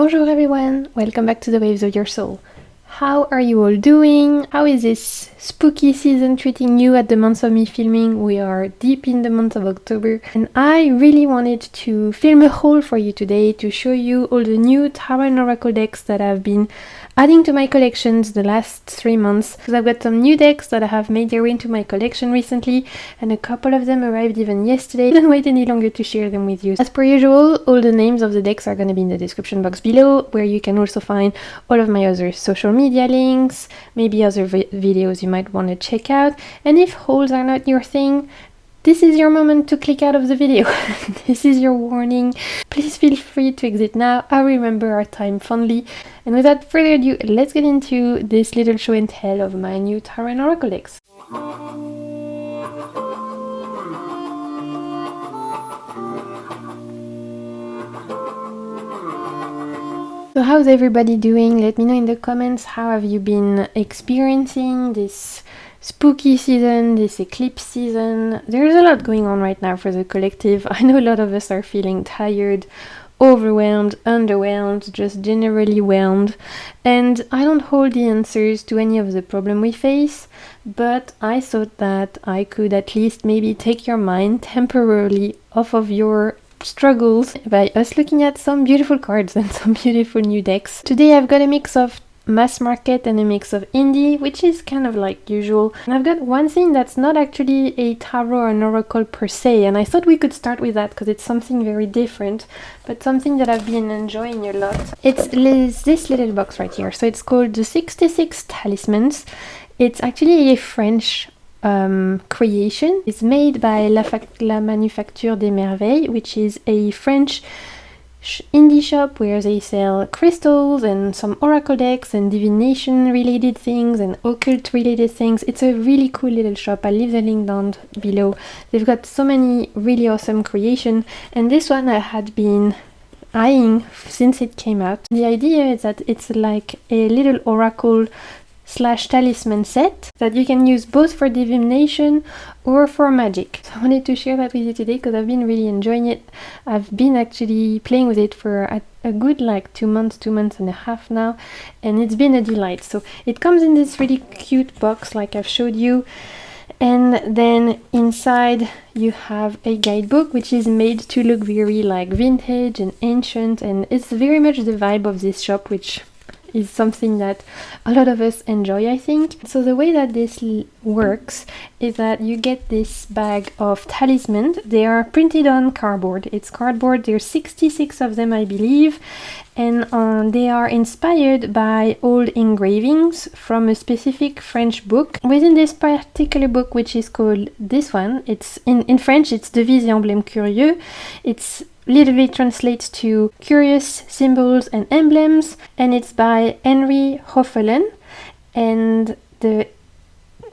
Bonjour everyone, welcome back to the Waves of Your Soul. How are you all doing? How is this spooky season treating you at the month of me filming? We are deep in the month of October and I really wanted to film a haul for you today to show you all the new Tarot and Oracle decks that I've been adding to my collections the last 3 months. Because I've got some new decks that have made their way into my collection recently and a couple of them arrived even yesterday. I didn't wait any longer to share them with you. As per usual, all the names of the decks are going to be in the description box below, where you can also find all of my other social media links, maybe other videos you might want to check out. And if hauls are not your thing, this is your moment to click out of the video. This is your warning. Please feel free to exit now. I remember our time fondly. And without further ado, let's get into this little show and tell of my new Tarot and Oracle decks. So how's everybody doing? Let me know in the comments, how have you been experiencing this spooky season, this eclipse season? There's a lot going on right now for the collective. I know a lot of us are feeling tired, overwhelmed, underwhelmed, just generally whelmed. And I don't hold the answers to any of the problem we face, but I thought that I could at least maybe take your mind temporarily off of your struggles by us looking at some beautiful cards and some beautiful new decks. Today I've got a mix of mass market and a mix of indie, which is kind of like usual. And I've got one thing that's not actually a tarot or an oracle per se, and I thought we could start with that because it's something very different, but something that I've been enjoying a lot. It's this little box right here. So it's called the 66 Talismans. It's actually a French creation. It's made by La Manufacture des Merveilles, which is a French indie shop where they sell crystals and some oracle decks and divination related things and occult related things. It's a really cool little shop. I'll leave the link down below. They've got so many really awesome creation, and this one I had been eyeing since it came out. The idea is that it's like a little oracle / talisman set that you can use both for divination or for magic. So I wanted to share that with you today because I've been really enjoying it. I've been actually playing with it for a good like 2 months and a half now, and it's been a delight. So it comes in this really cute box like I've showed you, and then inside you have a guidebook which is made to look very like vintage and ancient, and it's very much the vibe of this shop, which is something that a lot of us enjoy, I think. So the way that this works is that you get this bag of talismans. They are printed on cardboard. It's cardboard. There's 66 of them, I believe, and they are inspired by old engravings from a specific French book. Within this particular book, which is called this one, it's in French, it's Devises et emblèmes curieux. It's literally translates to curious symbols and emblems, and it's by Henry Hoffelen, and the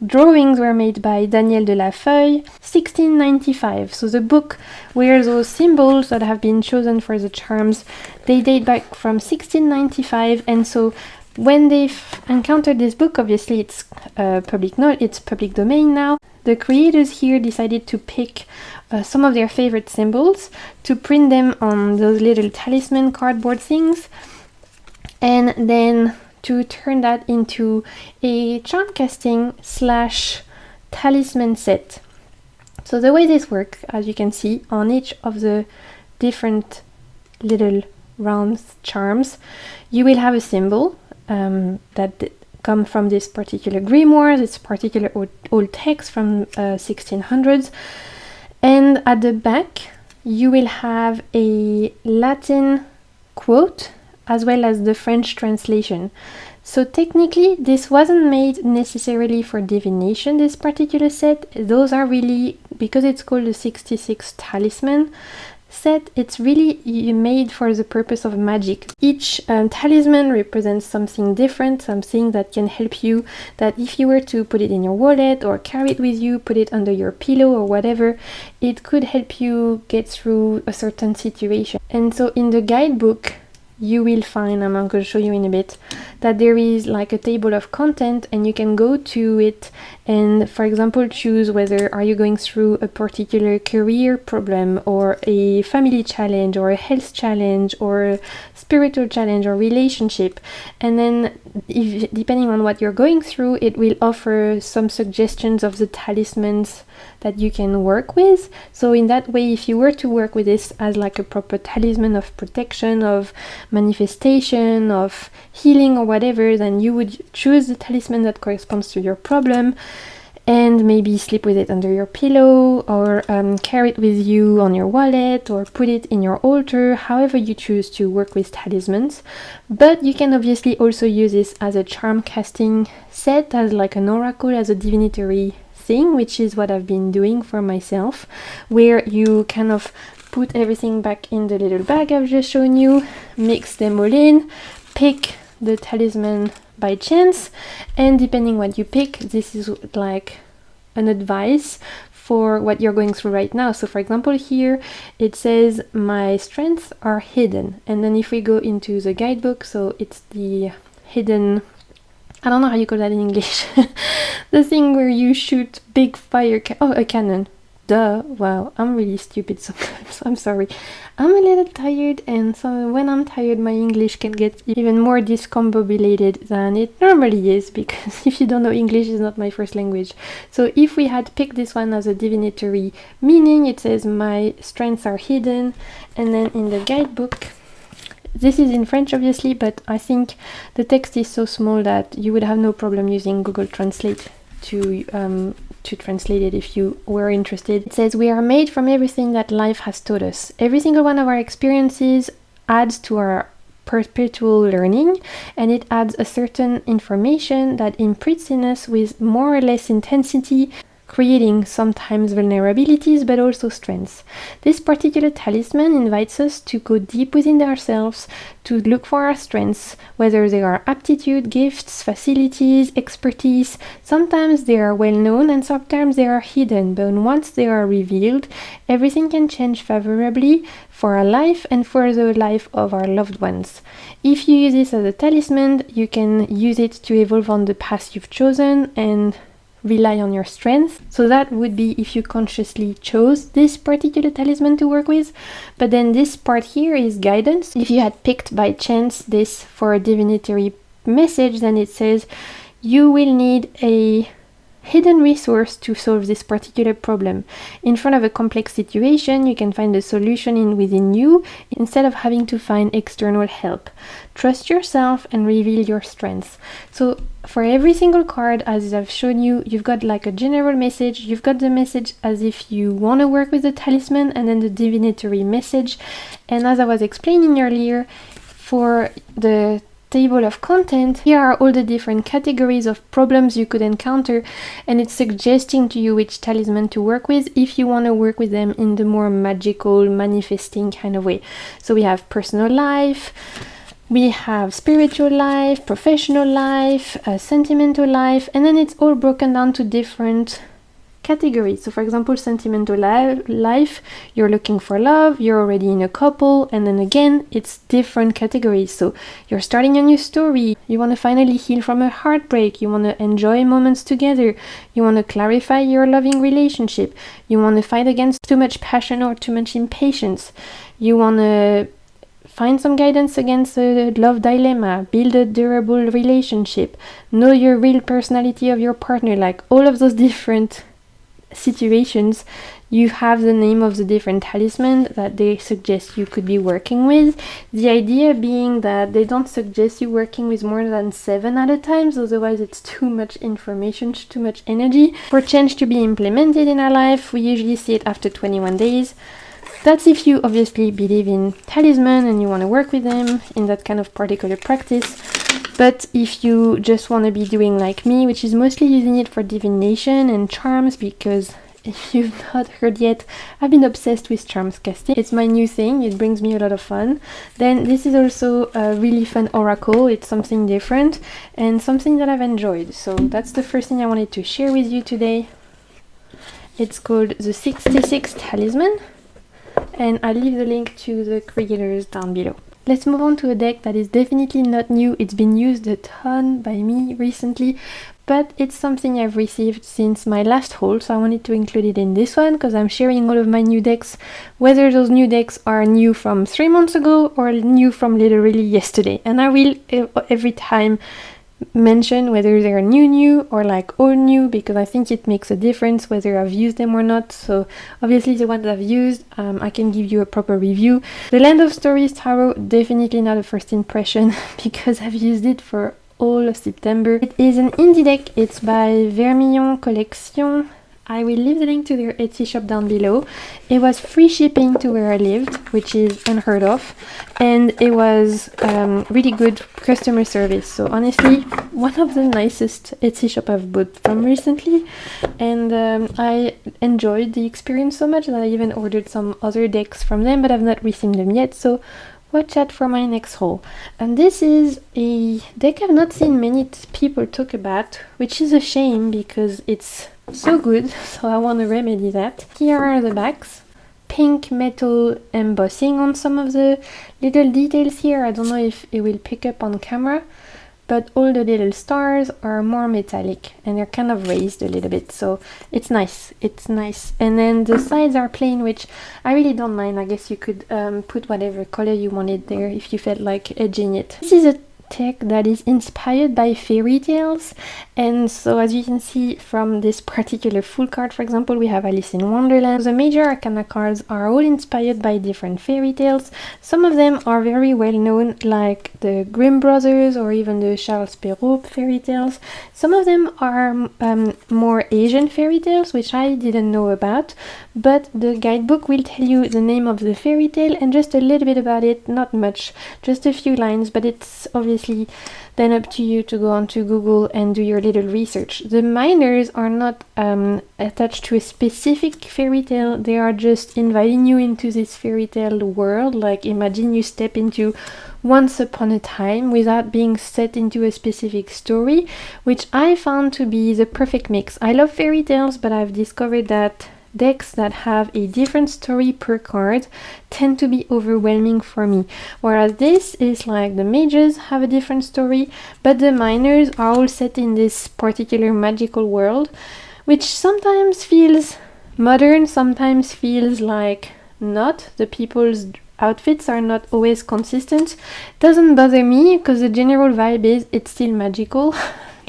drawings were made by Daniel de la Feuille, 1695. So the book where those symbols that have been chosen for the charms, they date back from 1695, and so when they've encountered this book, obviously it's public domain now. The creators here decided to pick some of their favorite symbols to print them on those little talisman cardboard things, and then to turn that into a charm casting / talisman set. So the way this works, as you can see, on each of the different little round charms, you will have a symbol that come from this particular grimoire, this particular old text from 1600s, and at the back you will have a Latin quote as well as the French translation. So technically this wasn't made necessarily for divination, this particular set. Those are really, because it's called the 66 Talisman set, it's really made for the purpose of magic. Each talisman represents something different, something that can help you, that if you were to put it in your wallet or carry it with you, put it under your pillow or whatever, it could help you get through a certain situation. And so in the guidebook you will find, I'm going to show you in a bit, that there is like a table of content and you can go to it and, for example, choose whether are you going through a particular career problem or a family challenge or a health challenge or a spiritual challenge or relationship. And then if, depending on what you're going through, it will offer some suggestions of the talismans that you can work with. So in that way, if you were to work with this as like a proper talisman of protection, of manifestation, of healing or whatever, then you would choose the talisman that corresponds to your problem and maybe sleep with it under your pillow, or carry it with you on your wallet, or put it in your altar, however you choose to work with talismans. But you can obviously also use this as a charm casting set, as like an oracle, as a divinatory thing, which is what I've been doing for myself, where you kind of put everything back in the little bag I've just shown you, mix them all in, pick the talisman by chance, and depending what you pick, this is like an advice for what you're going through right now. So for example, here it says my strengths are hidden, and then if we go into the guidebook, so it's the hidden, I don't know how you call that in English, the thing where you shoot big fire a cannon. Duh. Wow, I'm really stupid sometimes. I'm sorry. I'm a little tired, and so when I'm tired, my English can get even more discombobulated than it normally is, because if you don't know, English is not my first language. So if we had picked this one as a divinatory meaning, it says my strengths are hidden, and then in the guidebook, this is in French obviously, but I think the text is so small that you would have no problem using Google Translate to translate it if you were interested. It says, we are made from everything that life has taught us. Every single one of our experiences adds to our perpetual learning, and it adds a certain information that imprints in us with more or less intensity, creating sometimes vulnerabilities but also strengths. This particular talisman invites us to go deep within ourselves, to look for our strengths, whether they are aptitude, gifts, facilities, expertise. Sometimes they are well known and sometimes they are hidden, but once they are revealed, everything can change favorably for our life and for the life of our loved ones. If you use this as a talisman, you can use it to evolve on the path you've chosen and rely on your strengths. So that would be if you consciously chose this particular talisman to work with. But then this part here is guidance. If you had picked by chance this for a divinatory message, then it says you will need a hidden resource to solve this particular problem. In front of a complex situation, you can find a solution within you instead of having to find external help. Trust yourself and reveal your strengths. So for every single card, as I've shown you, you've got like a general message, you've got the message as if you want to work with the talisman, and then the divinatory message. And as I was explaining earlier, for the table of content, here are all the different categories of problems you could encounter, and it's suggesting to you which talisman to work with if you want to work with them in the more magical, manifesting kind of way. So we have personal life, we have spiritual life, professional life, sentimental life, and then it's all broken down to different categories. So for example, sentimental life, you're looking for love, you're already in a couple, and then again, it's different categories. So you're starting a new story, you want to finally heal from a heartbreak, you want to enjoy moments together, you want to clarify your loving relationship, you want to fight against too much passion or too much impatience, you want to find some guidance against a love dilemma, build a durable relationship, know your real personality of your partner, like all of those different situations, you have the name of the different talisman that they suggest you could be working with. The idea being that they don't suggest you working with more than 7 at a time, so otherwise it's too much information, too much energy. For change to be implemented in our life, we usually see it after 21 days. That's if you obviously believe in talisman and you want to work with them in that kind of particular practice. But if you just want to be doing like me, which is mostly using it for divination and charms, because if you've not heard yet, I've been obsessed with charms casting. It's my new thing, it brings me a lot of fun. Then this is also a really fun oracle, it's something different and something that I've enjoyed. So that's the first thing I wanted to share with you today. It's called the 66 Talisman, and I'll leave the link to the creators down below. Let's move on to a deck that is definitely not new. It's been used a ton by me recently, but it's something I've received since my last haul, so I wanted to include it in this one because I'm sharing all of my new decks, whether those new decks are new from 3 months ago or new from literally yesterday. And I will every time mention whether they're new or like all new, because I think it makes a difference whether I've used them or not. So obviously the ones I've used, I can give you a proper review. The Land of Stories Tarot, definitely not a first impression because I've used it for all of September. It is an indie deck. It's by Vermillon Collection. I will leave the link to their Etsy shop down below. It was free shipping to where I lived, which is unheard of, and it was really good customer service. So honestly, one of the nicest Etsy shop I've bought from recently, and I enjoyed the experience so much that I even ordered some other decks from them, but I've not received them yet, so watch out for my next haul. And this is a deck I've not seen many people talk about, which is a shame because it's so good, so I want to remedy that. Here are the backs. Pink metal embossing on some of the little details here. I don't know if it will pick up on camera, but all the little stars are more metallic and they're kind of raised a little bit, so it's nice. It's nice. And then the sides are plain, which I really don't mind. I guess you could put whatever color you wanted there if you felt like edging it. This is a deck that is inspired by fairy tales, and so as you can see from this particular full card, for example, we have Alice in Wonderland. The major arcana cards are all inspired by different fairy tales. Some of them are very well known, like the Grimm brothers or even the Charles Perrault fairy tales. Some of them are more Asian fairy tales, which I didn't know about, but the guidebook will tell you the name of the fairy tale and just a little bit about it, not much, just a few lines, but it's obviously then up to you to go onto Google and do your little research. The minors are not attached to a specific fairy tale, they are just inviting you into this fairy tale world. Like imagine you step into Once Upon a Time without being set into a specific story, which I found to be the perfect mix. I love fairy tales, but I've discovered that decks that have a different story per card tend to be overwhelming for me, whereas this is like the mages have a different story, but the minors are all set in this particular magical world, which sometimes feels modern, sometimes feels like not. The people's outfits are not always consistent. Doesn't bother me because the general vibe is it's still magical.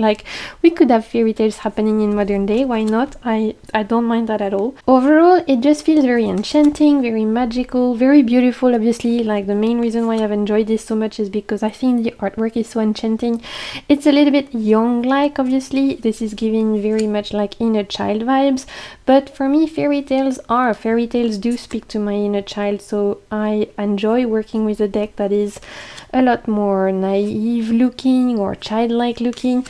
Like, we could have fairy tales happening in modern day, why not? I don't mind that at all. Overall, it just feels very enchanting, very magical, very beautiful. Obviously, like the main reason why I've enjoyed this so much is because I think the artwork is so enchanting. It's a little bit young-like, obviously. This is giving very much like inner child vibes, but for me, fairy tales do speak to my inner child, so I enjoy working with a deck that is a lot more naive looking or childlike looking.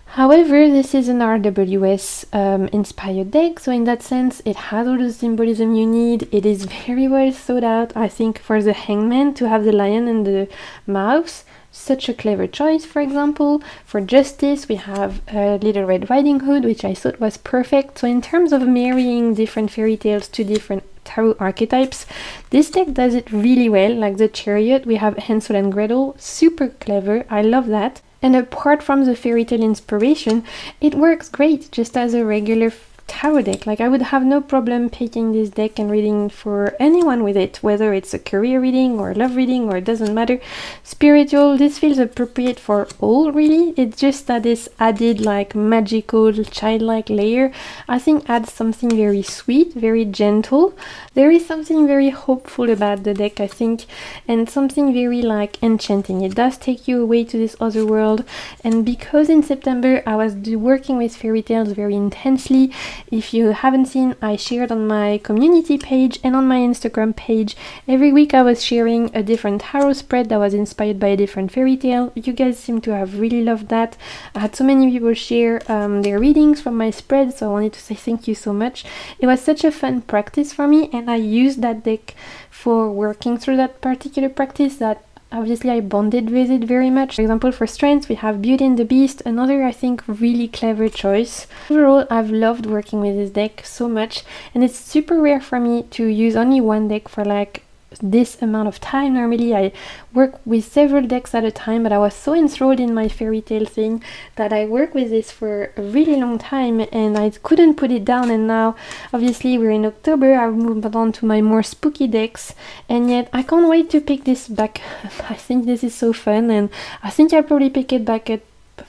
However, this is an RWS inspired deck, so in that sense it has all the symbolism you need. It is very well thought out. I think for the hangman to have the lion and the mouse, such a clever choice. For example, for justice we have Little Red Riding Hood, which I thought was perfect. So in terms of marrying different fairy tales to different tarot archetypes, this deck does it really well. Like the chariot, we have Hansel and Gretel, super clever, I love that. And apart from the fairy tale inspiration, it works great just as a regular tarot deck. Like I would have no problem picking this deck and reading for anyone with it, whether it's a career reading or love reading, or it doesn't matter. Spiritual, this feels appropriate for all really. It's just that this added like magical childlike layer I think adds something very sweet, very gentle. There is something very hopeful about the deck, I think, and something very like enchanting. It does take you away to this other world, and because in September I was working with fairy tales very intensely, if you haven't seen, I shared on my community page and on my Instagram page. Every week I was sharing a different tarot spread that was inspired by a different fairy tale. You guys seem to have really loved that. I had so many people share their readings from my spread, so I wanted to say thank you so much. It was such a fun practice for me, and I used that deck for working through that particular practice that obviously I bonded with it very much. For example, for strength we have Beauty and the Beast, another I think really clever choice. Overall, I've loved working with this deck so much, and it's super rare for me to use only one deck for like this amount of time. Normally I work with several decks at a time, but I was so enthralled in my fairy tale thing that I worked with this for a really long time and I couldn't put it down. And now obviously we're in October, I've moved on to my more spooky decks, and yet I can't wait to pick this back. I think this is so fun, and I think I'll probably pick it back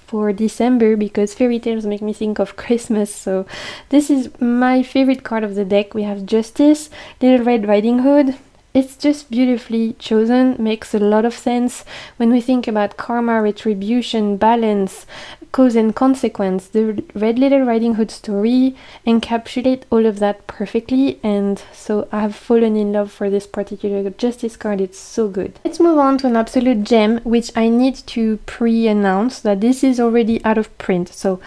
for December because fairy tales make me think of Christmas. So this is my favorite card of the deck. We have Justice, Little Red Riding Hood. It's just beautifully chosen, makes a lot of sense when we think about karma, retribution, balance, cause and consequence. The Red Little Riding Hood story encapsulates all of that perfectly, and so I've fallen in love for this particular Justice card. It's so good. Let's move on to an absolute gem, which I need to pre-announce that this is already out of print. So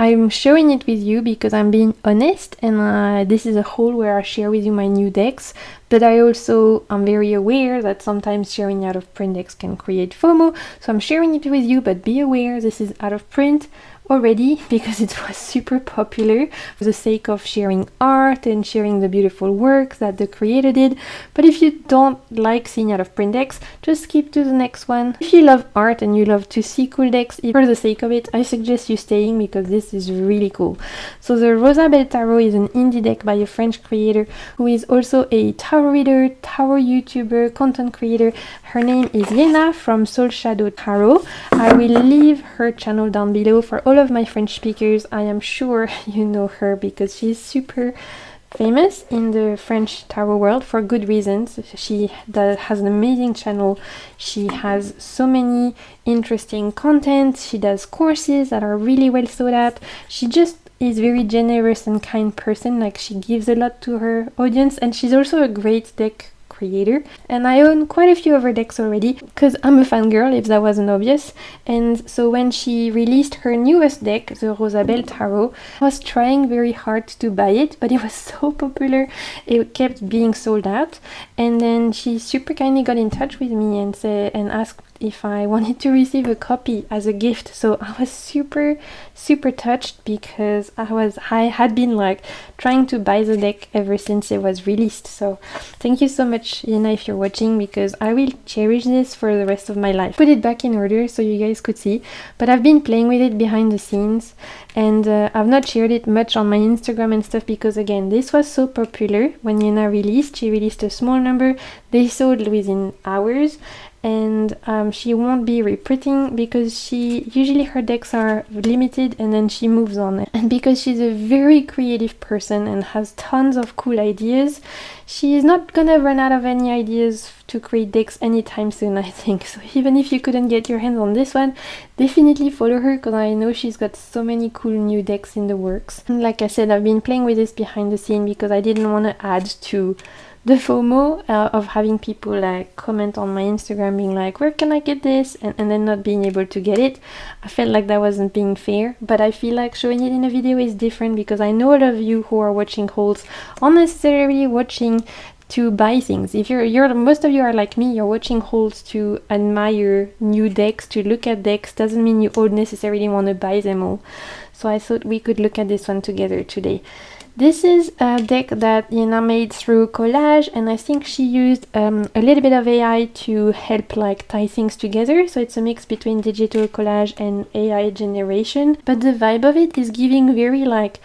I'm showing it with you because I'm being honest, and this is a haul where I share with you my new decks, but I also am very aware that sometimes sharing out of print decks can create FOMO, so I'm sharing it with you, but be aware this is out of print already because it was super popular for the sake of sharing art and sharing the beautiful work that the creator did. But if you don't like seeing out of print decks, just skip to the next one. If you love art and you love to see cool decks for the sake of it, I suggest you staying because this is really cool. So the Rosabelle Tarot is an indie deck by a French creator who is also a tarot reader, tarot YouTuber, content creator. Her name is Yena from Soul Shadow Tarot. I will leave her channel down below for all of my French speakers. I am sure you know her because she's super famous in the French tarot world for good reasons. She has an amazing channel. She has so many interesting content. She does courses that are really well thought out. She just is very generous and kind person. Like, she gives a lot to her audience, and she's also a great deck creator, and I own quite a few of her decks already because I'm a fangirl, if that wasn't obvious. And so when she released her newest deck, the Rosabelle Tarot, I was trying very hard to buy it, but it was so popular it kept being sold out. And then she super kindly got in touch with me and asked if I wanted to receive a copy as a gift. So I was super touched because I had been like trying to buy the deck ever since it was released. So thank you so much, Yena, if you're watching, because I will cherish this for the rest of my life. Put it back in order so you guys could see, but I've been playing with it behind the scenes, and I've not shared it much on my Instagram and stuff because, again, this was so popular when Yena released. She released a small number, they sold within hours, and she won't be reprinting because usually her decks are limited and then she moves on. And because she's a very creative person and has tons of cool ideas, she is not gonna run out of any ideas to create decks anytime soon, I think. So even if you couldn't get your hands on this one, definitely follow her because I know she's got so many cool new decks in the works. And like I said, I've been playing with this behind the scene because I didn't want to add to the FOMO of having people like comment on my Instagram being like, where can I get this, and then not being able to get it. I felt like that wasn't being fair, but I feel like showing it in a video is different because I know a lot of you who are watching hauls aren't necessarily watching to buy things. If most of you are like me, you're watching hauls to admire new decks, to look at decks. Doesn't mean you all necessarily want to buy them all. So I thought we could look at this one together today. This is a deck that Yena made through collage, and I think she used a little bit of AI to help like tie things together. So it's a mix between digital collage and AI generation, but the vibe of it is giving very like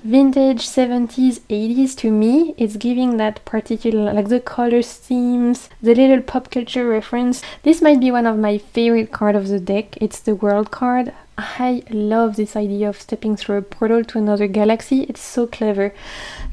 vintage 70s 80s to me. It's giving that particular, like the color themes, the little pop culture reference. This might be one of my favorite card of the deck. It's the world card. I love this idea of stepping through a portal to another galaxy. It's so clever.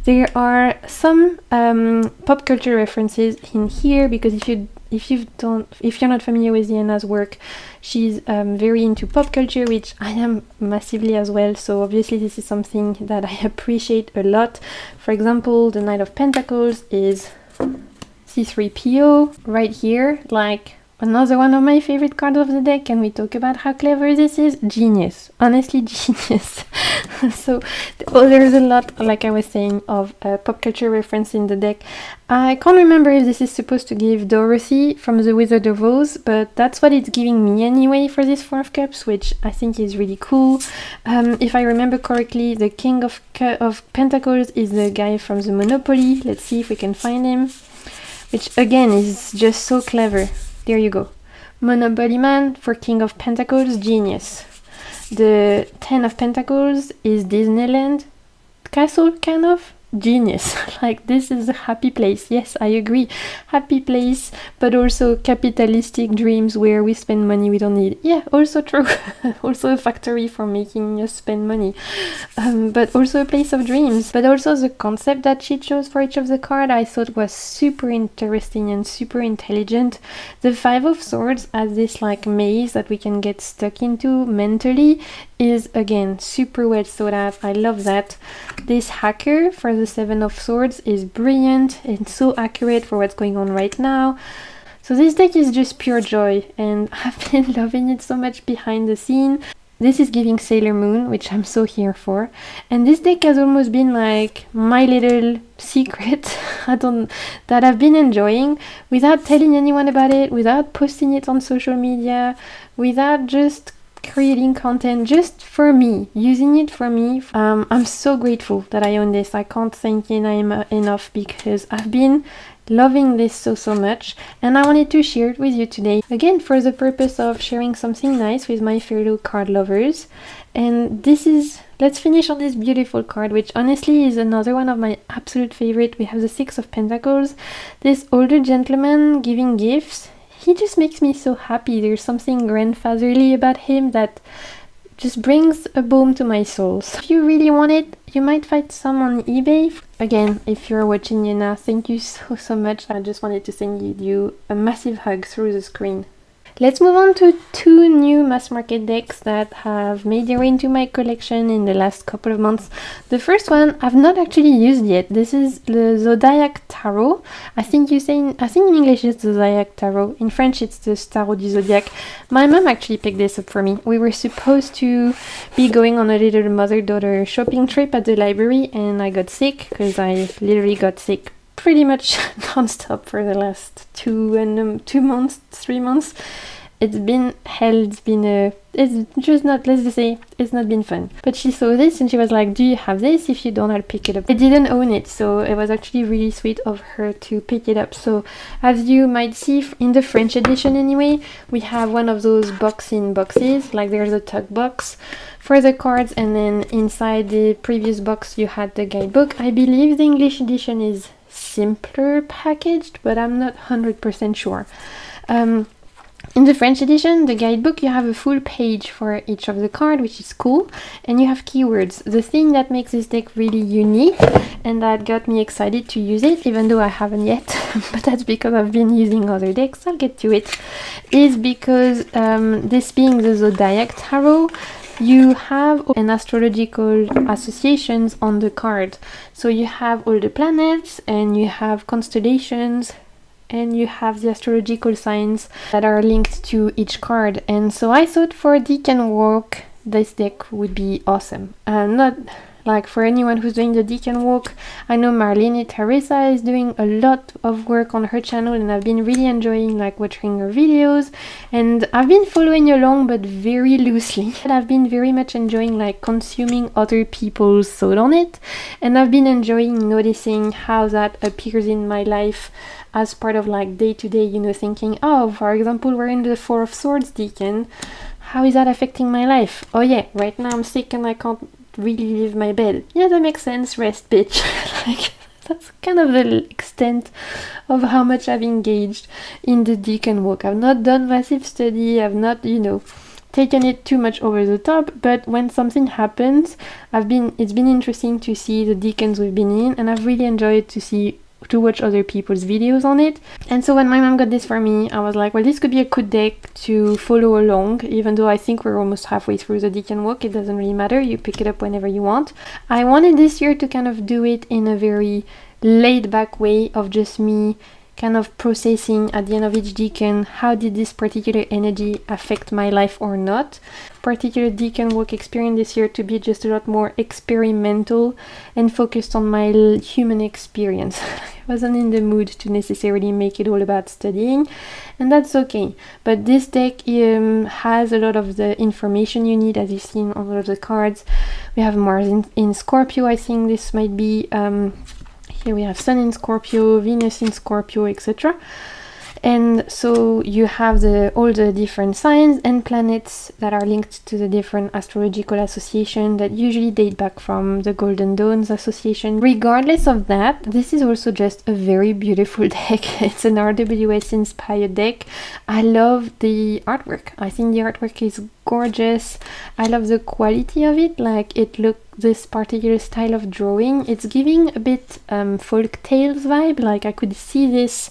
There are some pop culture references in here because if you're not familiar with Yena's work, she's very into pop culture, which I am massively as well. So obviously this is something that I appreciate a lot. For example, the Knight of Pentacles is C3PO right here, like another one of my favorite cards of the deck. Can we talk about how clever this is? Genius. Honestly, genius. So there's a lot, like I was saying, of pop culture reference in the deck. I can't remember if this is supposed to give Dorothy from The Wizard of Oz, but that's what it's giving me anyway for this Four of Cups, which I think is really cool. If I remember correctly, the King of Pentacles is the guy from the Monopoly. Let's see if we can find him. which again is just so clever. There you go. Monopoly Man for King of Pentacles, genius. The 10 of Pentacles is Disneyland castle, kind of. Genius. Like, this is a happy place. Yes, I agree. Happy place, but also capitalistic dreams where we spend money we don't need. Yeah, also true. Also a factory for making us spend money. But also a place of dreams. But also the concept that she chose for each of the cards I thought was super interesting and super intelligent. The 5 of Swords as this like maze that we can get stuck into mentally is again super well thought out. I love that. This hacker for the 7 of Swords is brilliant and so accurate for what's going on right now. So this deck is just pure joy and I've been loving it so much behind the scene. This is giving Sailor Moon, which I'm so here for. And this deck has almost been like my little secret that I've been enjoying without telling anyone about it, without posting it on social media, without just creating content just for me, using it for me. I'm so grateful that I own this. I can't thank it enough because I've been loving this so much and I wanted to share it with you today, again for the purpose of sharing something nice with my fellow card lovers. And this is, let's finish on this beautiful card, which honestly is another one of my absolute favorite. We have the 6 of Pentacles, this older gentleman giving gifts. He just makes me so happy. There's something grandfatherly about him that just brings a balm to my soul. So if you really want it, you might find some on eBay. Again, if you're watching you now, thank you so much. I just wanted to send you a massive hug through the screen. Let's move on to 2 new mass market decks that have made their way into my collection in the last couple of months. The first one I've not actually used yet. This is the Zodiac Tarot. I think in English it's the Zodiac Tarot. In French it's the Tarot du Zodiac. My mom actually picked this up for me. We were supposed to be going on a little mother-daughter shopping trip at the library and I got sick because I literally got sick pretty much non-stop for the last 3 months. It's been hell. It's just not, let's just say, it's not been fun. But she saw this and she was like, do you have this? If you don't, I'll pick it up. I didn't own it, so it was actually really sweet of her to pick it up. So as you might see in the French edition anyway, we have one of those boxes, like there's a tuck box for the cards, and then inside the previous box you had the guidebook. I believe the English edition is simpler packaged, but I'm not 100% sure. In the French edition, the guidebook, you have a full page for each of the cards, which is cool, and you have keywords. The thing that makes this deck really unique and that got me excited to use it, even though I haven't yet, but that's because I've been using other decks, I'll get to it, is because this being the Zodiac Tarot, you have an astrological associations on the card. So you have all the planets and you have constellations and you have the astrological signs that are linked to each card. And so I thought for Deck and Walk, this deck would be awesome. Not like for anyone who's doing the Deck and Walk, I know Marlene Teresa is doing a lot of work on her channel and I've been really enjoying like watching her videos, and I've been following along but very loosely. I've been very much enjoying like consuming other people's thought on it, and I've been enjoying noticing how that appears in my life as part of like day-to-day, you know, thinking, oh, for example, we're in the 4 of Swords deck, and how is that affecting my life? Oh yeah, right now I'm sick and I can't really leave my bed. Yeah, that makes sense, rest bitch. Like, that's kind of the extent of how much I've engaged in the Deck and Walk. I've not done massive study, I've not, you know, taken it too much over the top, but when something happens, it's been interesting to see the deacons we've been in, and I've really enjoyed to watch other people's videos on it. And so when my mom got this for me, I was like, well, this could be a good deck to follow along, even though I think we're almost halfway through the Deck and Walk. It doesn't really matter, you pick it up whenever you want. I wanted this year to kind of do it in a very laid back way of just me kind of processing at the end of each deacon, how did this particular energy affect my life or not. Particular Deck and Walk experience this year to be just a lot more experimental and focused on my human experience. I wasn't in the mood to necessarily make it all about studying, and that's okay. But this deck has a lot of the information you need, as you've seen on all of the cards. We have Mars in Scorpio, I think this might be Here we have Sun in Scorpio, Venus in Scorpio, etc. And so you have all the different signs and planets that are linked to the different astrological associations that usually date back from the Golden Dawns association. Regardless of that, this is also just a very beautiful deck. It's an RWS inspired deck. I love the artwork. I think the artwork is gorgeous. I love the quality of it. Like, this particular style of drawing, it's giving a bit folk tales vibe. Like, I could see this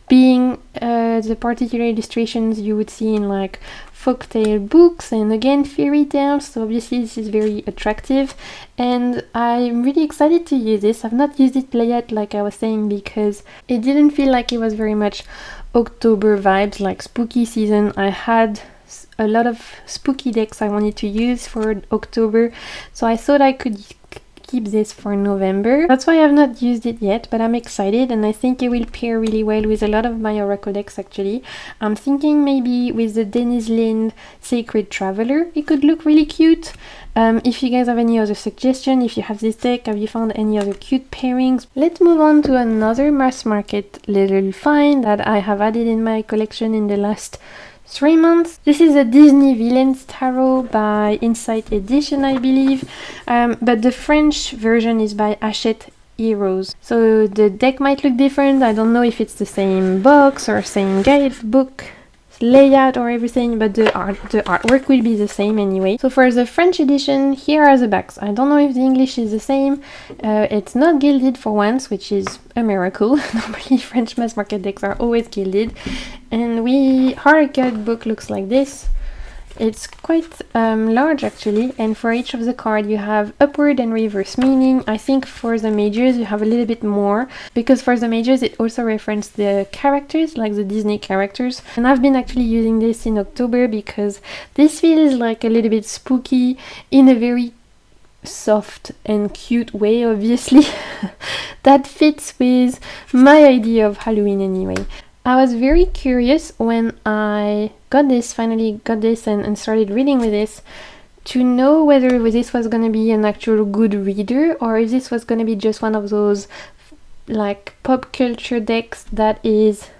being the particular illustrations you would see in like folktale books, and again fairy tales. So obviously this is very attractive, and I'm really excited to use this. I've not used it yet, like I was saying, because it didn't feel like it was very much October vibes, like spooky season. I had a lot of spooky decks I wanted to use for October, so I thought I could keep this for November. That's why I've not used it yet, but I'm excited, and I think it will pair really well with a lot of my Oracle decks actually. I'm thinking maybe with the Dennis Lind Sacred Traveler, it could look really cute. If you guys have any other suggestion, if you have this deck, have you found any other cute pairings? Let's move on to another mass market little find that I have added in my collection in the last 3 months. This is a Disney Villains Tarot by Insight Edition, I believe, but the French version is by Hachette Heroes. So the deck might look different. I don't know if it's the same box or same guidebook layout or everything, but the artwork will be the same anyway. So for the French edition, here are the backs. I don't know if the English is the same. It's not gilded for once, which is a miracle. Normally French mass market decks are always gilded. And our guidebook looks like this. It's quite large actually, and for each of the cards you have upward and reverse meaning. I think for the majors you have a little bit more, because for the majors it also references the characters, like the Disney characters. And I've been actually using this in October because this feels like a little bit spooky in a very soft and cute way, obviously. That fits with my idea of Halloween anyway. I was very curious when I finally got this and started reading with this, to know whether this was going to be an actual good reader or if this was going to be just one of those like pop culture decks that is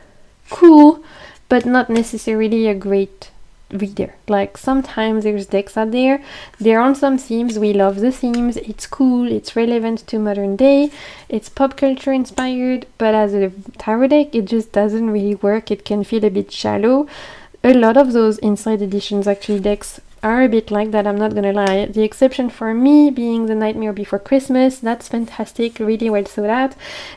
cool but not necessarily a great reader. Like, sometimes there's decks out there, they're on some themes, we love the themes, it's cool, it's relevant to modern day, it's pop culture inspired, but as a tarot deck it just doesn't really work. It can feel a bit shallow. A lot of those Inside Editions actually decks are a bit like that, I'm not gonna lie. The exception for me being the Nightmare Before Christmas. That's fantastic, really well thought out.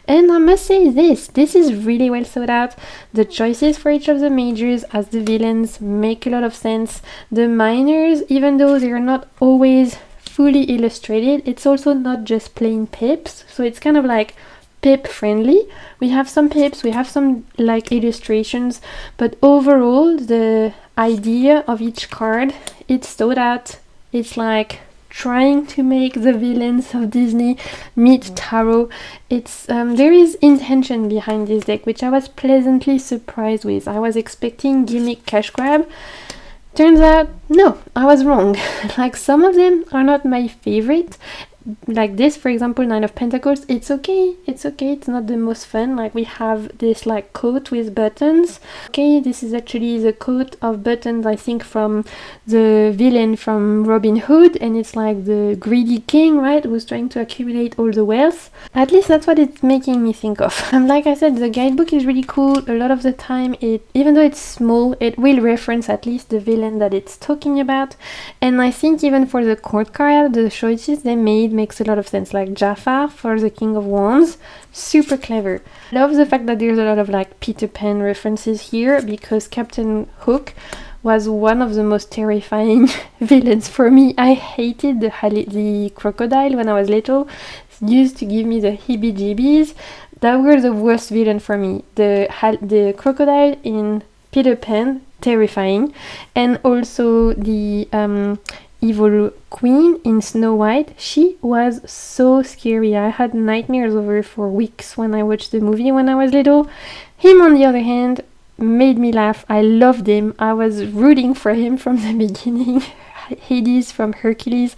And I must say this is really well thought out. The choices for each of the majors as the villains make a lot of sense. The minors, even though they're not always fully illustrated, it's also not just plain pips, so it's kind of like pip friendly. We have some pips, we have some like illustrations, but overall the idea of each card, it's thought out. It's like trying to make the villains of Disney meet tarot. It's there is intention behind this deck, which I was pleasantly surprised with. I was expecting gimmick cash grab. Turns out no, I was wrong. Like, some of them are not my favorite. Like this, for example, Nine of Pentacles, it's okay, it's not the most fun. Like, we have this like coat with buttons. Okay, this is actually the coat of buttons, I think, from the villain from Robin Hood, and it's like the greedy king, right, who's trying to accumulate all the wealth. At least that's what it's making me think of. And like I said, the guidebook is really cool. A lot of the time, even though it's small, it will reference at least the villain that it's talking about. And I think even for the court card, the choices they made makes a lot of sense. Like Jafar for the King of Wands, super clever. Love the fact that there's a lot of like Peter Pan references here, because Captain Hook was one of the most terrifying villains for me. I hated the crocodile when I was little. It used to give me the heebie-jeebies. That were the worst villain for me. The crocodile in Peter Pan, terrifying, and also the evil queen in Snow White. She was so scary. I had nightmares over her for weeks when I watched the movie when I was little. Him, on the other hand, made me laugh. I loved him. I was rooting for him from the beginning. Hades from Hercules.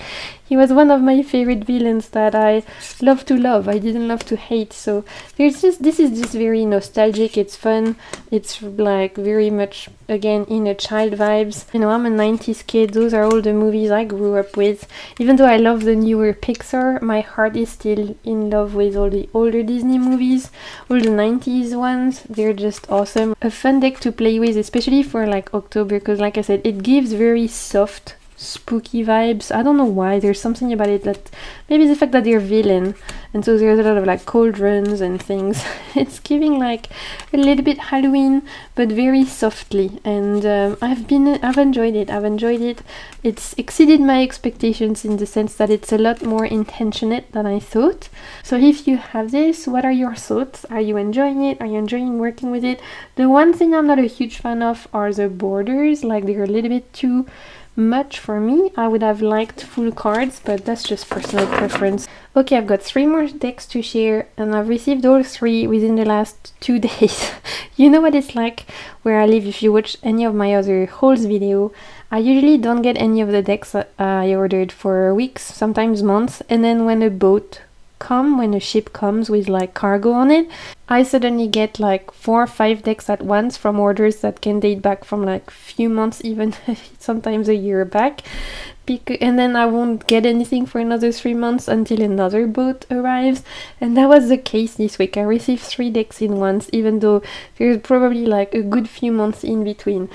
He was one of my favorite villains that I love to love. I didn't love to hate. So this is just very nostalgic. It's fun. It's like very much again inner child vibes. You know, I'm a 90s kid. Those are all the movies I grew up with. Even though I love the newer Pixar, my heart is still in love with all the older Disney movies, all the 90s ones. They're just awesome. A fun deck to play with, especially for like October, because like I said, it gives very soft, spooky vibes. I don't know why. There's something about it that maybe the fact that they're villain, and so there's a lot of like cauldrons and things. It's giving like a little bit Halloween, but very softly. And I've enjoyed it. It's exceeded my expectations in the sense that it's a lot more intentionate than I thought. So if you have this, what are your thoughts? Are you enjoying it? Are you enjoying working with it? The one thing I'm not a huge fan of are the borders. Like they're a little bit too much for me. I would have liked full cards, but that's just personal preference. Okay, I've got 3 more decks to share, and I've received all 3 within the last 2 days. You know what it's like where I live. If you watch any of my other hauls video, I usually don't get any of the decks I ordered for weeks, sometimes months, and then when a ship comes with like cargo on it, I suddenly get like 4 or 5 decks at once from orders that can date back from like few months, even sometimes a year back. And then I won't get anything for another 3 months until another boat arrives. And that was the case this week. I received 3 decks in once, even though there's probably like a good few months in between.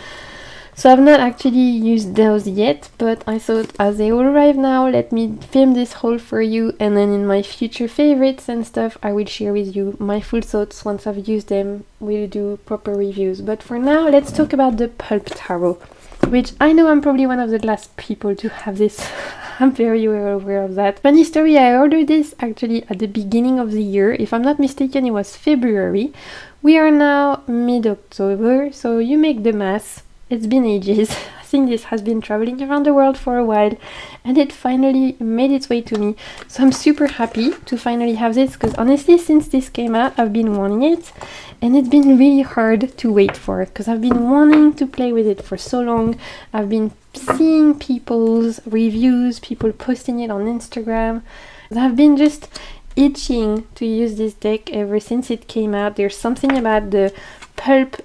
So I've not actually used those yet, but I thought as they all arrive now, let me film this haul for you, and then in my future favorites and stuff, I will share with you my full thoughts. Once I've used them, we'll do proper reviews. But for now, let's talk about the Pulp Tarot, which I know I'm probably one of the last people to have this. I'm very well aware of that. Funny story, I ordered this actually at the beginning of the year. If I'm not mistaken, it was February. We are now mid-October, so you make the math. It's been ages. I think this has been traveling around the world for a while, and it finally made its way to me. So I'm super happy to finally have this, because honestly, since this came out, I've been wanting it, and it's been really hard to wait for, because I've been wanting to play with it for so long. I've been seeing people's reviews, people posting it on Instagram. I've been just itching to use this deck ever since it came out. There's something about the pulp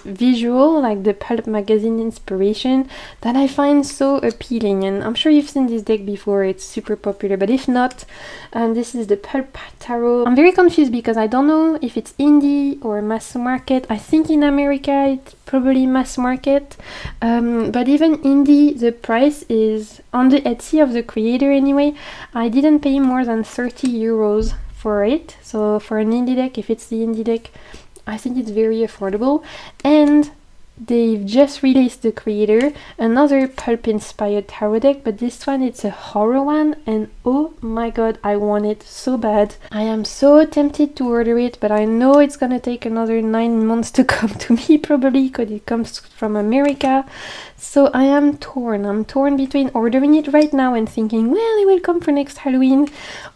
visual, like the pulp magazine inspiration, that I find so appealing. And I'm sure you've seen this deck before, it's super popular, but if not, this is the Pulp Tarot. I'm very confused because I don't know if it's indie or mass market. I think in America it's probably mass market, but even indie, the price is on the Etsy of the creator anyway. I didn't pay more than 30 euros for it, so for an indie deck, if it's the indie deck, I think it's very affordable. And they've just released, the creator, another pulp inspired tarot deck, but this one, it's a horror one, and oh my god, I want it so bad. I am so tempted to order it, but I know it's gonna take another 9 months to come to me probably, because it comes from America. So I am torn. I'm torn between ordering it right now and thinking, well, it will come for next Halloween,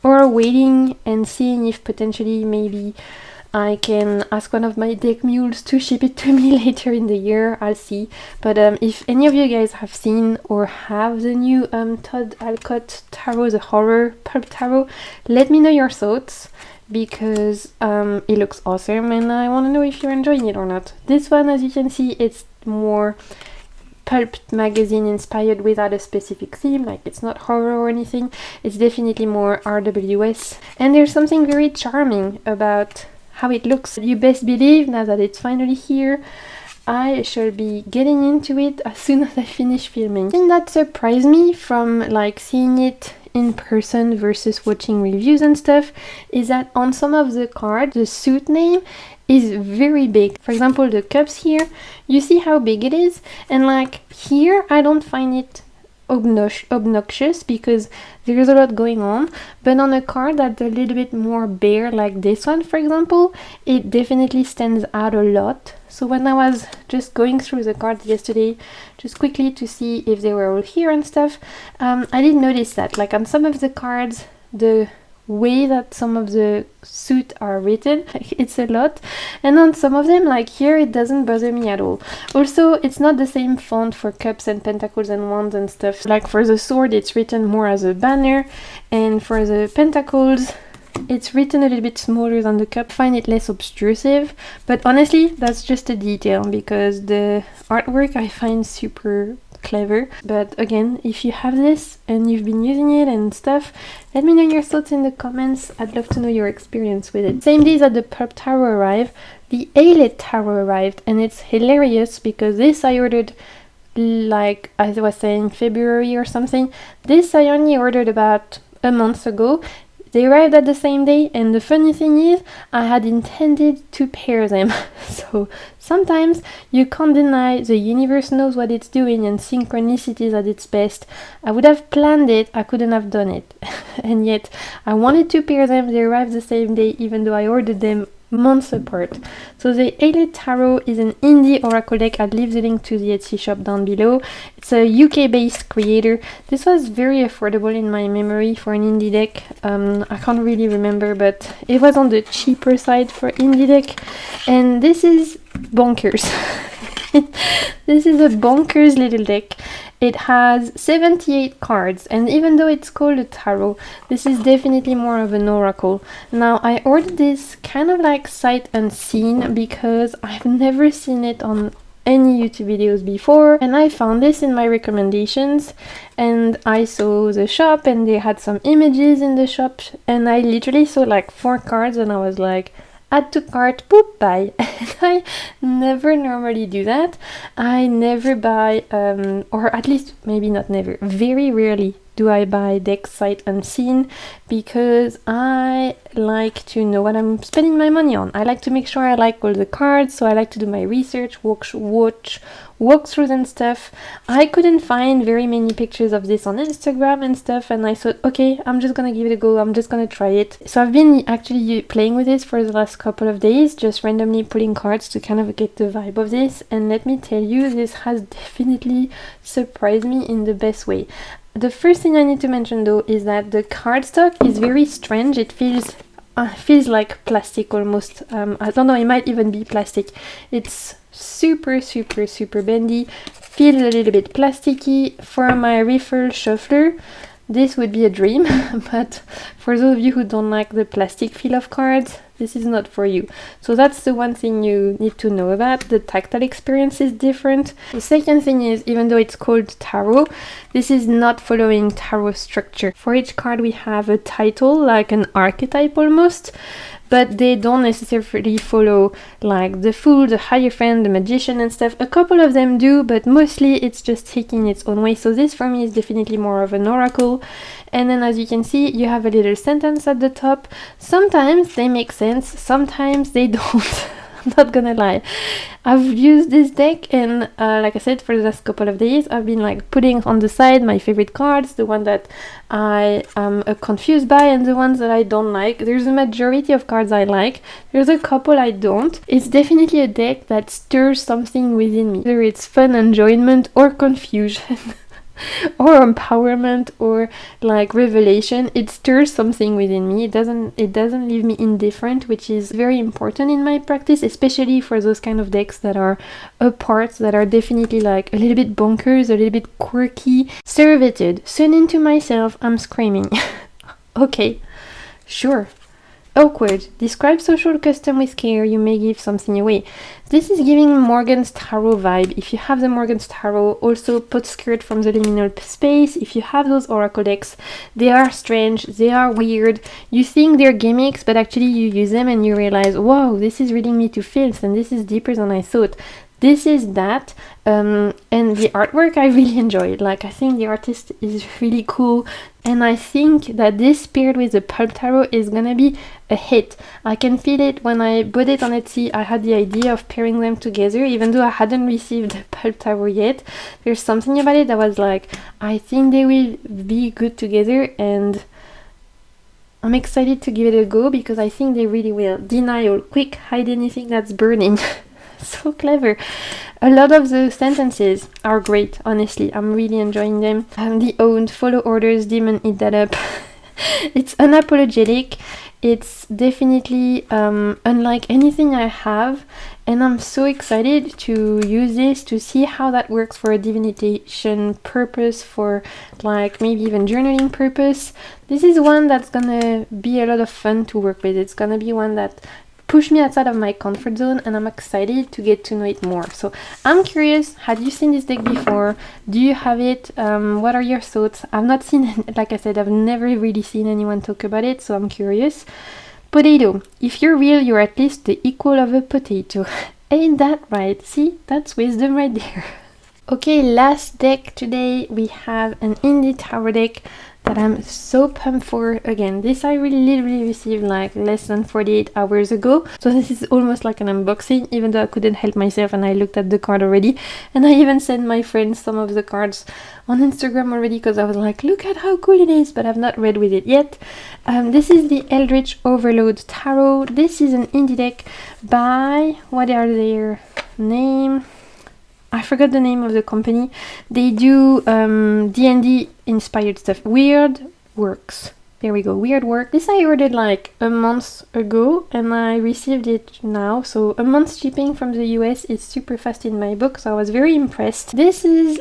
or waiting and seeing if potentially maybe I can ask one of my deck mules to ship it to me later in the year. I'll see. But if any of you guys have seen or have the new Todd Alcott Tarot, the horror pulp tarot, let me know your thoughts, because it looks awesome and I want to know if you're enjoying it or not. This one, as you can see, it's more pulp magazine inspired without a specific theme, like it's not horror or anything. It's definitely more RWS, and there's something very charming about how it looks. You best believe, now that it's finally here, I shall be getting into it as soon as I finish filming. The thing that surprised me from like seeing it in person versus watching reviews and stuff is that on some of the cards, the suit name is very big. For example, the cups here, you see how big it is, and like here I don't find it obnoxious because there's a lot going on, but on a card that's a little bit more bare, like this one for example, it definitely stands out a lot. So when I was just going through the cards yesterday, just quickly to see if they were all here and stuff, I did notice that like on some of the cards, the way that some of the suit are written. It's a lot. And on some of them, like here, it doesn't bother me at all. Also, it's not the same font for cups and pentacles and wands and stuff. Like for the sword, it's written more as a banner, and for the pentacles, it's written a little bit smaller than the cup. I find it less obtrusive, but honestly, that's just a detail because the artwork I find super clever. But again, if you have this and you've been using it and stuff, let me know your thoughts in the comments. I'd love to know your experience with it. Same days that the Purple Tarot arrived, the Ailette Tarot arrived, and it's hilarious because this I ordered, like as I was saying, February or something. This I only ordered about a month ago. They arrived at the same day, and the funny thing is, I had intended to pair them. So sometimes you can't deny the universe knows what it's doing and synchronicity is at its best. I would have planned it, I couldn't have done it. And yet, I wanted to pair them, they arrived the same day, even though I ordered them months apart. So the Ailette Tarot is an indie oracle deck. I'll leave the link to the Etsy shop down below. It's a UK based creator. This was very affordable in my memory for an indie deck. I can't really remember, but it was on the cheaper side for indie deck. And this is bonkers. This is a bonkers little deck. It has 78 cards, and even though it's called a tarot, this is definitely more of an oracle. Now, I ordered this kind of like sight unseen because I've never seen it on any YouTube videos before, and I found this in my recommendations, and I saw the shop and they had some images in the shop, and I literally saw like 4 cards and I was like, add to cart, boop, buy. And I never normally do that. I never buy, or at least maybe not never, very rarely do I buy decks sight unseen because I like to know what I'm spending my money on. I like to make sure I like all the cards, so I like to do my research, watch walkthroughs and stuff. I couldn't find very many pictures of this on Instagram and stuff, and I thought, okay, I'm just gonna give it a go, I'm just gonna try it. So I've been actually playing with this for the last couple of days, just randomly pulling cards to kind of get the vibe of this, and let me tell you, this has definitely surprised me in the best way. The first thing I need to mention though is that the cardstock is very strange. It feels like plastic almost. I don't know, it might even be plastic. It's super bendy, feels a little bit plasticky. For my refill shuffler, this would be a dream, but for those of you who don't like the plastic feel of cards, this is not for you. So that's the one thing you need to know about. The tactile experience is different. The second thing is, even though it's called tarot, this is not following tarot structure. For each card we have a title, like an archetype almost, but they don't necessarily follow like the Fool, the Hierophant, the Magician and stuff. A couple of them do, but mostly it's just taking its own way. So this for me is definitely more of an oracle. And then as you can see, you have a little sentence at the top. Sometimes they make sense, sometimes they don't. I'm not gonna lie. I've used this deck and like I said, for the last couple of days, I've been like putting on the side my favorite cards, the one that I am confused by and the ones that I don't like. There's a majority of cards I like. There's a couple I don't. It's definitely a deck that stirs something within me. Whether it's fun, enjoyment, or confusion. Or empowerment, or like revelation, it stirs something within me. It doesn't leave me indifferent, which is very important in my practice, especially for those kind of decks that are apart, that are definitely like a little bit bonkers, a little bit quirky. Servated, sending to myself, I'm screaming. Okay, sure. Awkward. Describe social custom with care. You may give something away. This is giving Morgan's Tarot vibe. If you have the Morgan's Tarot, also pot skirt from the liminal space. If you have those oracle decks, they are strange, they are weird. You think they're gimmicks, but actually you use them and you realize, wow, this is reading me to filth and this is deeper than I thought. This is that, and the artwork I really enjoyed. Like, I think the artist is really cool, and I think that this paired with the Pulp Tarot is gonna be a hit. I can feel it. When I bought it on Etsy, I had the idea of pairing them together, even though I hadn't received the Pulp Tarot yet. There's something about it that was like, I think they will be good together, and I'm excited to give it a go because I think they really will. Denial, quick, hide anything that's burning. So clever. A lot of the sentences are great, honestly. I'm really enjoying them. The owned, follow orders, demon, eat that up. It's unapologetic. It's definitely unlike anything I have, and I'm so excited to use this to see how that works for a divination purpose, for like maybe even journaling purpose. This is one that's gonna be a lot of fun to work with. It's gonna be one that push me outside of my comfort zone, and I'm excited to get to know it more. So I'm curious, had you seen this deck before? Do you have it? What are your thoughts? I've not seen, like I said, I've never really seen anyone talk about it, so I'm curious. Potato. If you're real, you're at least the equal of a potato. Ain't that right? See, that's wisdom right there. Okay, last deck today, we have an indie tarot deck that I'm so pumped for. Again, this I really literally received like less than 48 hours ago, so this is almost like an unboxing, even though I couldn't help myself and I looked at the card already, and I even sent my friends some of the cards on Instagram already because I was like, look at how cool it is, but I've not read with it yet. This is the Eldritch Overload Tarot. This is an indie deck by, what are their name? I forgot the name of the company. They do D&D inspired stuff. Weird Works. There we go, Weird Work. This I ordered like a month ago and I received it now. So a month's shipping from the US is super fast in my book, so I was very impressed. This is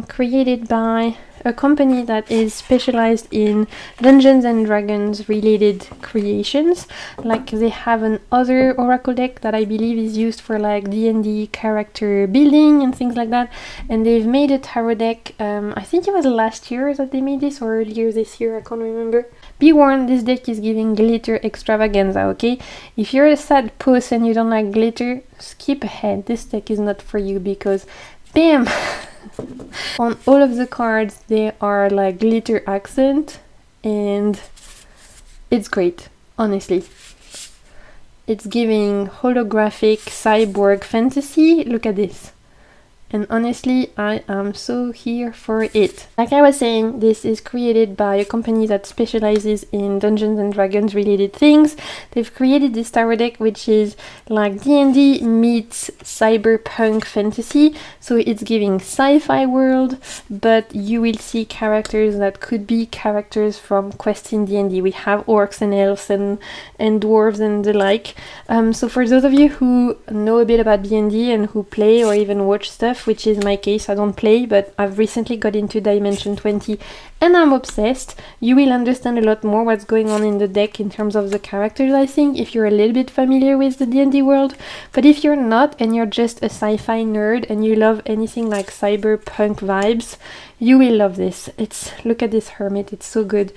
created by a company that is specialized in Dungeons and Dragons related creations. Like they have an other oracle deck that I believe is used for like D&D character building and things like that, and they've made a tarot deck. I think it was last year that they made this, or earlier this year, I can't remember. Be warned, this deck is giving glitter extravaganza, okay? If you're a sad puss and you don't like glitter, skip ahead. This deck is not for you because bam! On all of the cards they are like glitter accent, and it's great, honestly. It's giving holographic cyborg fantasy. Look at this. And honestly, I am so here for it. Like I was saying, this is created by a company that specializes in Dungeons and Dragons related things. They've created this tarot deck which is like D&D meets cyberpunk fantasy. So it's giving sci-fi world, but you will see characters that could be characters from quests in D&D. We have orcs and elves and dwarves and the like. So for those of you who know a bit about D&D and who play or even watch stuff, which is my case, I don't play, but I've recently got into Dimension 20 and I'm obsessed. You will understand a lot more what's going on in the deck in terms of the characters, I think, if you're a little bit familiar with the D&D world. But if you're not and you're just a sci-fi nerd and you love anything like cyberpunk vibes, you will love this. Look at this hermit, it's so good.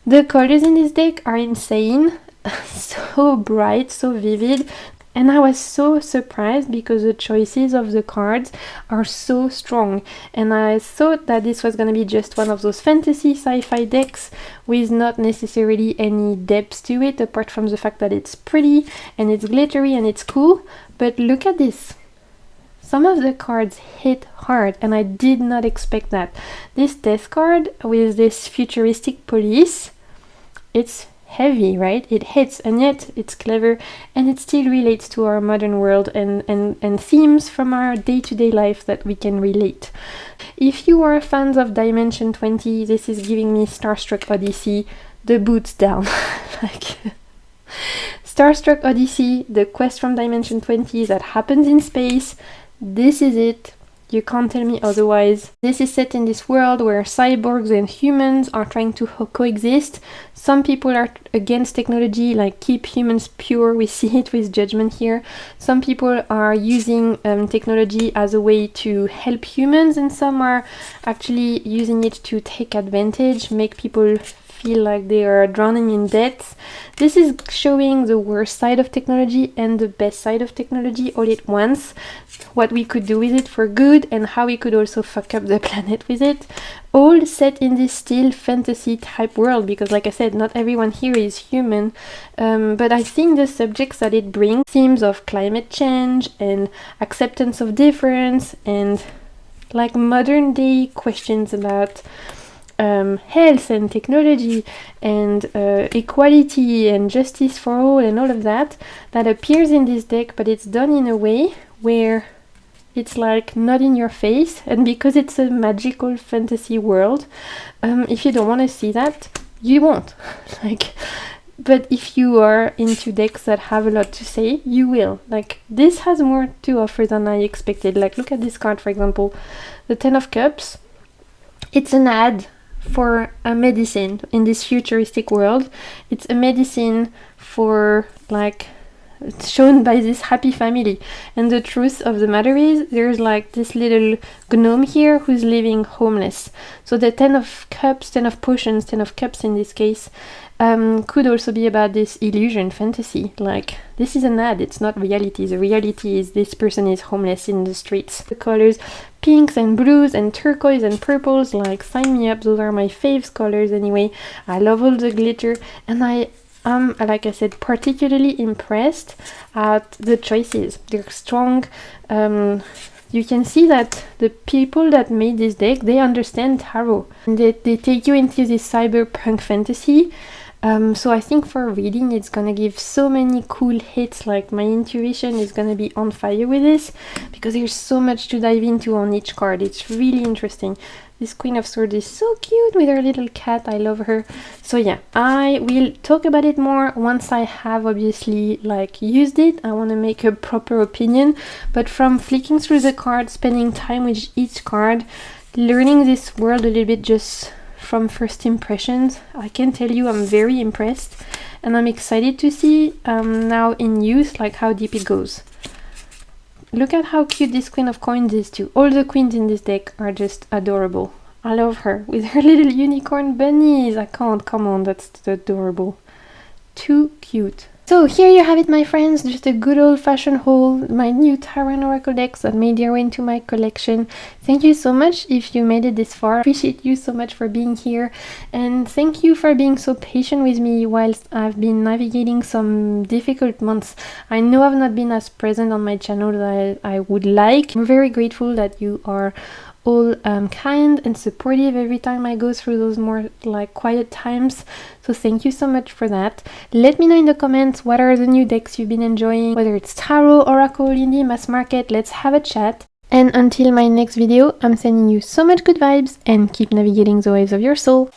The colors in this deck are insane. So bright, so vivid. And I was so surprised because the choices of the cards are so strong, and I thought that this was going to be just one of those fantasy sci-fi decks with not necessarily any depth to it apart from the fact that it's pretty and it's glittery and it's cool. But look at this. Some of the cards hit hard and I did not expect that. This death card with this futuristic police, it's heavy, right? It hits, and yet it's clever and it still relates to our modern world and themes from our day-to-day life that we can relate. If you are fans of Dimension 20, this is giving me Starstruck Odyssey, the boots down. Like Starstruck Odyssey, the quest from Dimension 20 that happens in space. This is it. You can't tell me otherwise. This is set in this world where cyborgs and humans are trying to coexist. Some people are against technology, like keep humans pure. We see it with Judgment here. Some people are using technology as a way to help humans, and some are actually using it to take advantage, make people feel like they are drowning in debt. This is showing the worst side of technology and the best side of technology all at once. What we could do with it for good and how we could also fuck up the planet with it. All set in this still fantasy type world, because like I said, not everyone here is human. But I think the subjects that it brings, themes of climate change and acceptance of difference and like modern day questions about health and technology and equality and justice for all and all of that appears in this deck, but it's done in a way where it's like not in your face, and because it's a magical fantasy world, if you don't want to see that, you won't. Like, but if you are into decks that have a lot to say, you will. Like, this has more to offer than I expected. Like, look at this card, for example, the Ten of Cups. It's an ad for a medicine in this futuristic world. It's a medicine for, like, it's shown by this happy family, and the truth of the matter is there's like this little gnome here who's living homeless. So the Ten of Cups, Ten of Potions, Ten of Cups in this case, could also be about this illusion fantasy. Like, this is an ad, it's not reality. The reality is this person is homeless in the streets. The colors pinks and blues and turquoise and purples, like, sign me up. Those are my faves colors anyway. I love all the glitter, and I'm, like I said, particularly impressed at the choices. They're strong. You can see that the people that made this deck, they understand tarot. They take you into this cyberpunk fantasy. So I think for reading, it's gonna give so many cool hits. Like, my intuition is gonna be on fire with this, because there's so much to dive into on each card. It's really interesting. This Queen of Swords is so cute with her little cat. I love her. So yeah, I will talk about it more once I have obviously like used it. I want to make a proper opinion, but from flicking through the cards, spending time with each card, learning this world a little bit just from first impressions, I can tell you I'm very impressed, and I'm excited to see now in use like how deep it goes. Look at how cute this Queen of Coins is too. All the queens in this deck are just adorable. I love her with her little unicorn bunnies. I can't, come on, that's adorable. Too cute. So here you have it, my friends, just a good old-fashioned haul, my new Tarot and Oracle decks that made their way into my collection. Thank you so much if you made it this far. I appreciate you so much for being here, and thank you for being so patient with me whilst I've been navigating some difficult months. I know I've not been as present on my channel as I would like. I'm very grateful that you are all kind and supportive every time I go through those more like quiet times, so thank you so much for that. Let me know in the comments what are the new decks you've been enjoying, whether it's tarot, oracle, indie, mass market. Let's have a chat, and until my next video, I'm sending you so much good vibes, and keep navigating the waves of your soul.